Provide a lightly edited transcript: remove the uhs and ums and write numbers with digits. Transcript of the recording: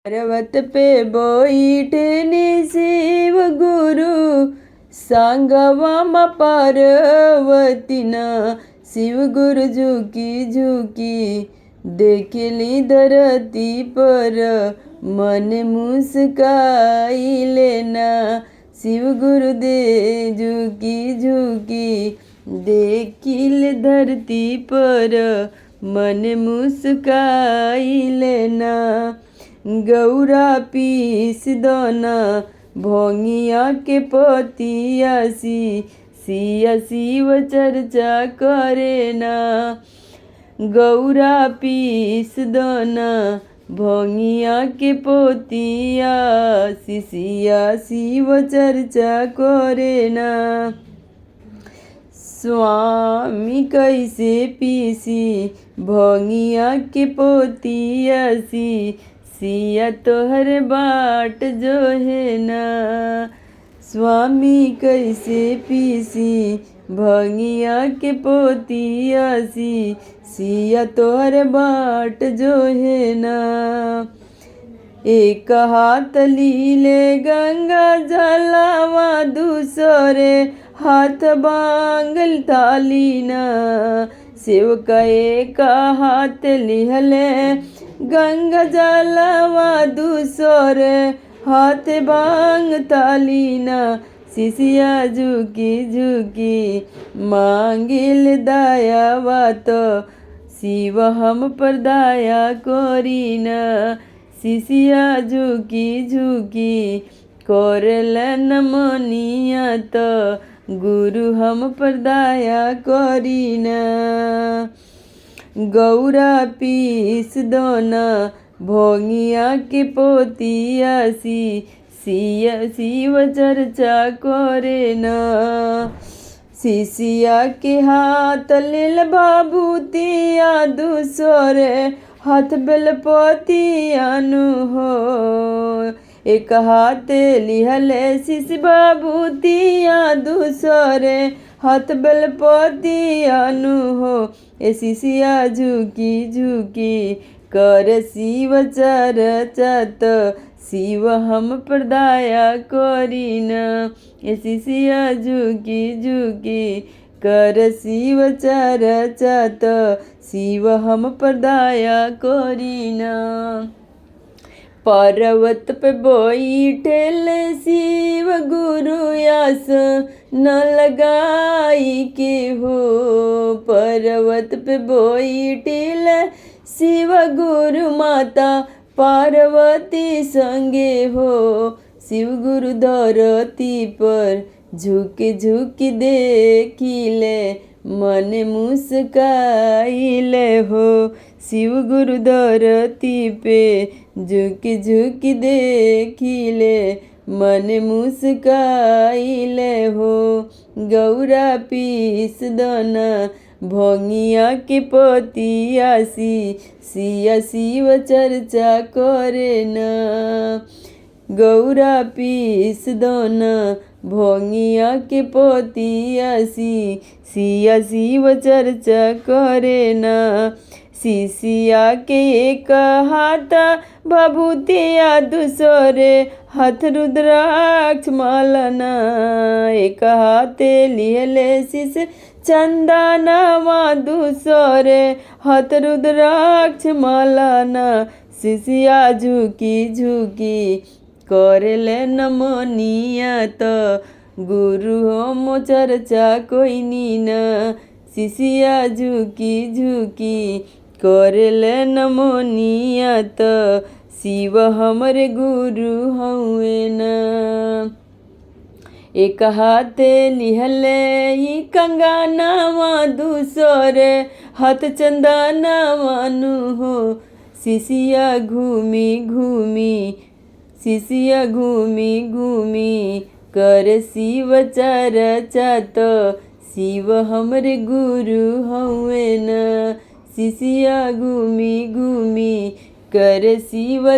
पर्वत पे बैठने शिव गुरु संगवा पार्वती ना शिव गुरु झुकी झुकी देखली धरती पर मन मुस्काई लेना शिव गुरु दे झुकी झुकी देखिल धरती पर मन मुस्काई लेना गौरा पीस दोना भोंगिया के पतिया सिया शिव चर्चा करे ना गौरा पीस दोना भोंगिया के पोतिया सिया शिव चर्चा करे ना स्वामी कैसे पीसी भोंगिया के पोतिया सिया तोहर बाट जो है ना स्वामी कैसे पीसी भंगिया के पोतिया सिया तोहर बाट जो है ना एक हाथ लीले गंगा जलावा दूसरे हाथ बांगल थाली ना शिव का एक हाथ लिहले गंगा जलावा दूसरे हाथ बांग थाली ना शिशिया झुकी झुकी मांगिल दयावा तो शिव हम पर दया करी ना शिशिया झुकी झुकी करल नमनिया तो गुरु हम पर दया करी ना गौरा पीस दोना भोंगिया के पोतिया सिया शिव चर्चा करे ना शिशिया के हाथ लेल बाबूतिया दूसरे हाथ बेलपतिया नु हो एक हाथ लिहले शिश बाबूतिया दूसरे हाथ बेलपतिया नु हो ए शिशिया झुकी झुकी कर शिव चर्चा तो शिव हम पर दया करी ना ए शिशिया झुकी झुकी कर शिव चर्चा तो शिव हम पर दया करी ना पर्वत पे बैठल शिव गुरु आस न लगाई के हो पर्वत पे बैठल शिव गुरु माता पार्वती संगे हो शिव गुरु धरती पर झुकी झुकी देखिले मन मुस्काइले हो शिव गुरु धरती पे झुकी झुकी देखिले मन मुस्काइले हो गौरा पीस दोना भोंगिया के पोतिया सिया शिव चर्चा करे ना गौरा पीस दोना भोंगिया के पोतिया सिया शिव चर्चा करे ना शिशिया के एक हाथ भभूतिया दूसरे हाथ रुद्राक्ष मालना एक हाथ लिहले शिश चंदनवा दूसरे हाथ रुद्राक्ष मालना शिशिया झुकी झुकी करले नमनिया तो गुरु हम चर्चा कोई नीना शिशिया झुकी झुकी करले नमनिया तो शिव हमरे गुरु हउए ना एक हाथ लिहले ही कंगनवा दूसरे हाथ चंदनवा नु हो शिशिया घूमी घूमी कर शिव चर्चा तो शिव हमरे गुरु हउए ना शिशिया घूमी कर शिव